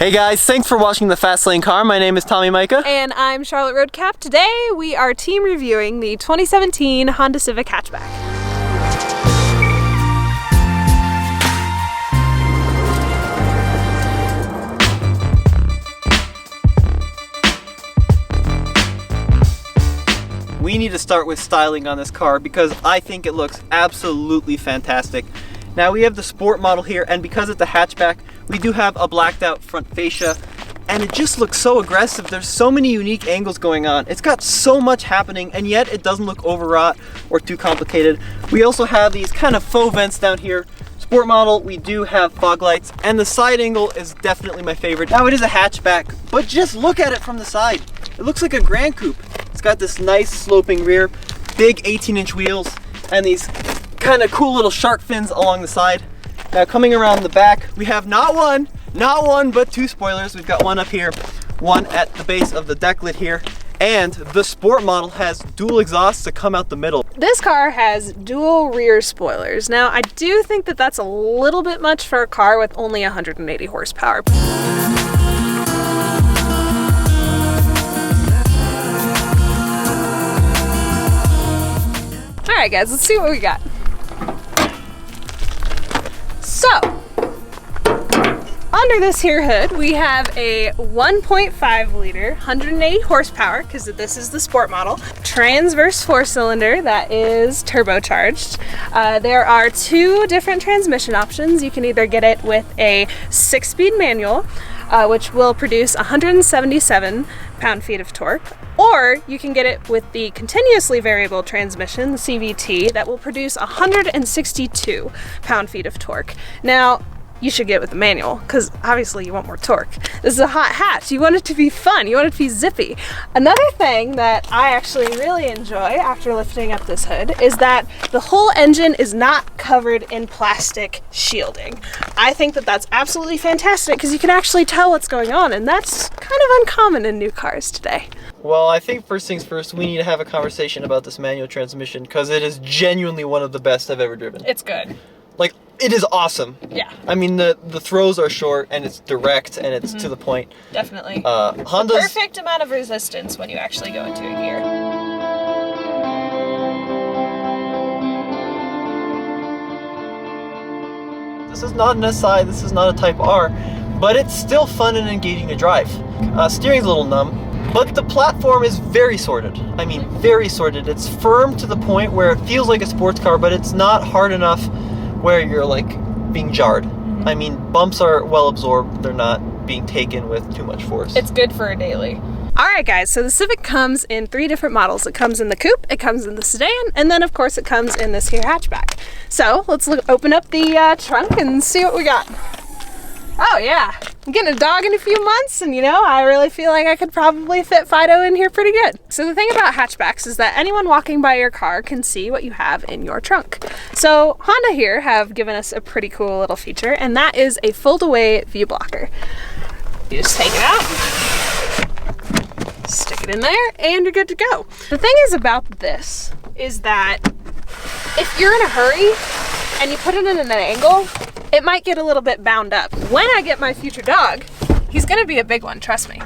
Hey guys, thanks for watching The Fast Lane Car. My name is Tommy Micah. And I'm Charlotte Roadcap. Today we are team reviewing the 2017 Honda Civic hatchback. We need to start with styling on this car because I think it looks absolutely fantastic. Now we have the sport model here, and because it's a hatchback, we do have a blacked out front fascia, and it just looks so aggressive. There's so many unique angles going on. It's got so much happening, and yet it doesn't look overwrought or too complicated. We also have these kind of faux vents down here. Sport model, we do have fog lights, and the side angle is definitely my favorite. Now it is a hatchback, but just look at it from the side. It looks like a Grand Coupe. It's got this nice sloping rear, big 18-inch wheels, and these kind of cool little shark fins along the side. Now coming around the back, we have not one, but two spoilers. We've got one up here, one at the base of the deck lid here, and the sport model has dual exhausts to come out the middle. This car has dual rear spoilers. Now I do think that that's a little bit much for a car with only 180 horsepower. All right guys, let's see what we got. So, under this here hood, we have a 1.5 liter, 180 horsepower, because this is the sport model, transverse 4-cylinder that is turbocharged. There are two different transmission options. You can either get it with a 6-speed manual, which will produce 177 pound-feet of torque, or you can get it with the continuously variable transmission, the CVT, that will produce 162 pound-feet of torque. Now, you should get it with the manual, because obviously you want more torque. This is a hot hatch. You want it to be fun. You want it to be zippy. Another thing that I actually really enjoy after lifting up this hood is that the whole engine is not covered in plastic shielding. I think that that's absolutely fantastic because you can actually tell what's going on, and that's kind of uncommon in new cars today. Well, I think first things first, we need to have a conversation about this manual transmission because it is genuinely one of the best I've ever driven. It's good. Like, it is awesome. Yeah. I mean, the throws are short and it's direct and it's to the point. Definitely. Honda's... The perfect amount of resistance when you actually go into a gear. This is not an SI, this is not a Type R, but it's still fun and engaging to drive. Steering's a little numb, but the platform is very sorted. I mean, very sorted. It's firm to the point where it feels like a sports car, but it's not hard enough where you're like being jarred. I mean, bumps are well absorbed. They're not being taken with too much force. It's good for a daily. All right guys, so the Civic comes in 3 different models. It comes in the coupe, it comes in the sedan, and then of course it comes in this here hatchback. So let's open up the trunk and see what we got. Oh yeah, I'm getting a dog in a few months, and you know, I really feel like I could probably fit Fido in here pretty good. So the thing about hatchbacks is that anyone walking by your car can see what you have in your trunk. So Honda here have given us a pretty cool little feature, and that is a fold-away view blocker. You just take it out, stick it in there, and you're good to go. The thing is about this is that if you're in a hurry and you put it in an angle, it might get a little bit bound up. When I get my future dog, he's gonna be a big one, trust me.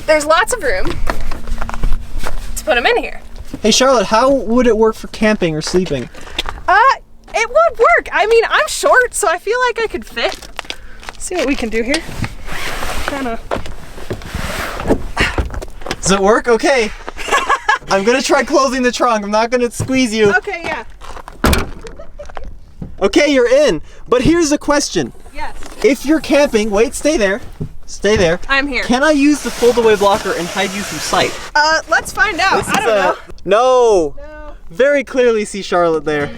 There's lots of room to put him in here. Hey Charlotte, how would it work for camping or sleeping? It would work. I mean, I'm short, so I feel like I could fit. Let's see what we can do here. Does it work? Okay. I'm gonna try closing the trunk. I'm not gonna squeeze you. Okay, yeah. Okay, you're in. But here's the question. Yes. If you're camping, wait, stay there. Stay there. I'm here. Can I use the fold-away blocker and hide you from sight? Let's find out. I don't know. No. Very clearly see Charlotte there.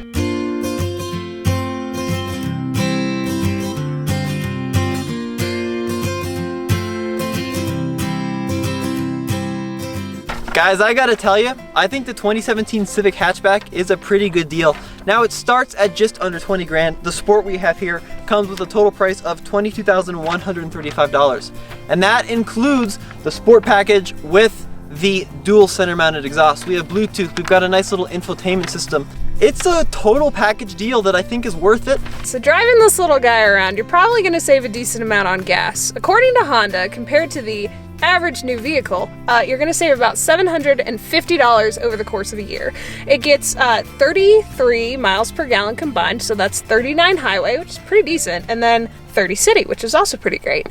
Guys, I gotta tell you, I think the 2017 Civic hatchback is a pretty good deal. Now it starts at just under 20 grand. The Sport we have here comes with a total price of $22,135. And that includes the Sport package with the dual center mounted exhaust. We have Bluetooth, we've got a nice little infotainment system. it's a total package deal that I think is worth it. So driving this little guy around, you're probably going to save a decent amount on gas. According to Honda, compared to the average new vehicle, you're going to save about $750 over the course of a year. It gets 33 miles per gallon combined, so that's 39 highway, which is pretty decent, and then 30 city, which is also pretty great.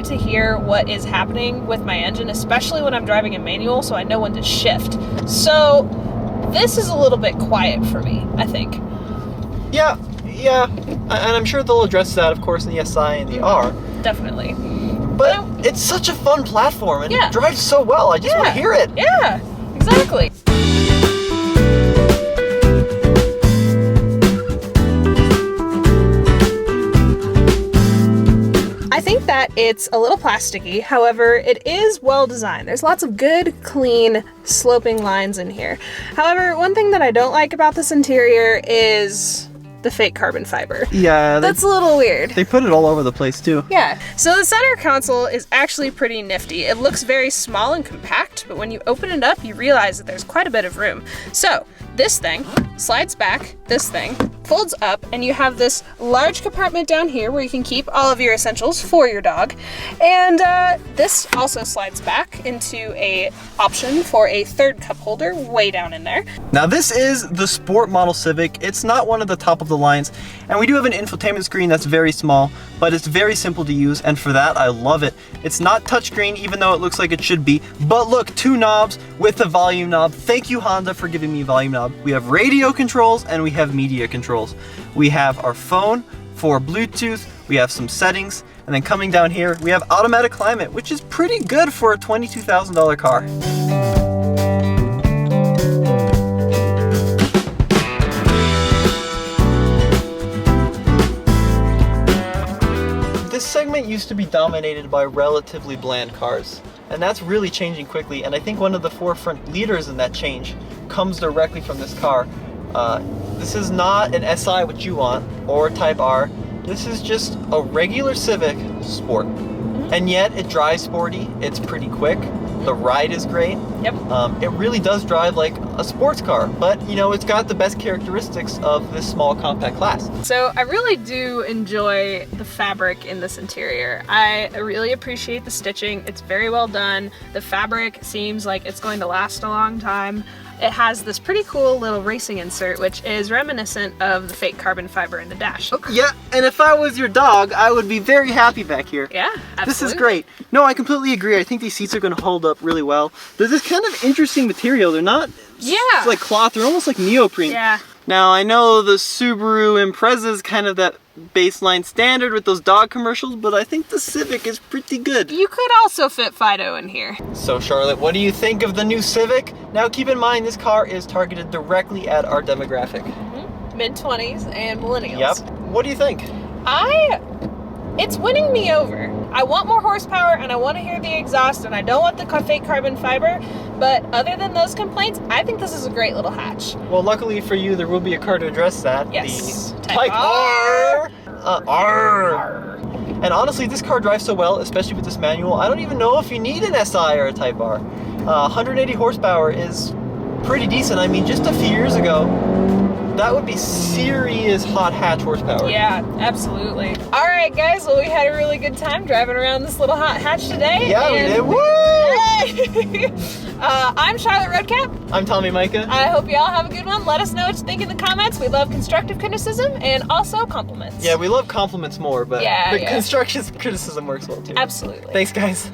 To hear what is happening with my engine, especially when I'm driving a manual, so I know when to shift. So this is a little bit quiet for me, I think. Yeah, and I'm sure they'll address that, of course, in the SI and the R. Definitely. But it's such a fun platform, and it drives so well. I just want to hear it. Yeah, exactly. I think that it's a little plasticky, however, it is well designed. There's lots of good, clean, sloping lines in here. However, one thing that I don't like about this interior is the fake carbon fiber. Yeah. That's a little weird. They put it all over the place too. Yeah. So the center console is actually pretty nifty. It looks very small and compact, but when you open it up, you realize that there's quite a bit of room. So this thing slides back, this thing folds up, and you have this large compartment down here where you can keep all of your essentials for your dog. And this also slides back into a option for a third cup holder way down in there. Now this is the sport model Civic. It's not one of the top of the lines, and we do have an infotainment screen that's very small, but it's very simple to use, and for that I love it. It's not touchscreen, even though it looks like it should be, but look, 2 knobs with a volume knob. Thank you, Honda, for giving me a volume knob. We have radio controls and we have media controls. We have our phone for Bluetooth, we have some settings, and then coming down here, we have automatic climate, which is pretty good for a $22,000 car. This segment used to be dominated by relatively bland cars, and that's really changing quickly, and I think one of the forefront leaders in that change comes directly from this car. This is not an SI, which you want, or Type R. This is just a regular Civic Sport. And yet it drives sporty, it's pretty quick, the ride is great. Yep. It really does drive like a sports car, but you know, it's got the best characteristics of this small compact class. So I really do enjoy the fabric in this interior. I really appreciate the stitching. It's very well done. The fabric seems like it's going to last a long time. It has this pretty cool little racing insert, which is reminiscent of the fake carbon fiber in the dash. Yeah, and if I was your dog, I would be very happy back here. Yeah, absolutely. This is great. No, I completely agree. I think these seats are going to hold up really well. They're this kind of interesting material. They're not like cloth. They're almost like neoprene. Yeah. Now, I know the Subaru Impreza is kind of that baseline standard with those dog commercials, but I think the Civic is pretty good. You could also fit Fido in here. So Charlotte, what do you think of the new Civic? Now keep in mind this car is targeted directly at our demographic. Mid-20s and millennials. Yep. What do you think? It's winning me over. I want more horsepower and I want to hear the exhaust and I don't want the fake carbon fiber, but other than those complaints, I think this is a great little hatch. Well, luckily for you, there will be a car to address that. Yes. The Type R. And honestly, this car drives so well, especially with this manual, I don't even know if you need an SI or a Type R. 180 horsepower is pretty decent. I mean, just a few years ago, that would be serious hot hatch horsepower. Yeah, absolutely. All right, guys. Well, we had a really good time driving around this little hot hatch today. Yeah, we did. Woo! I'm Charlotte Roadcap. I'm Tommy Micah. I hope you all have a good one. Let us know what you think in the comments. We love constructive criticism and also compliments. Yeah, we love compliments more, but constructive criticism works well too. Absolutely. Thanks, guys.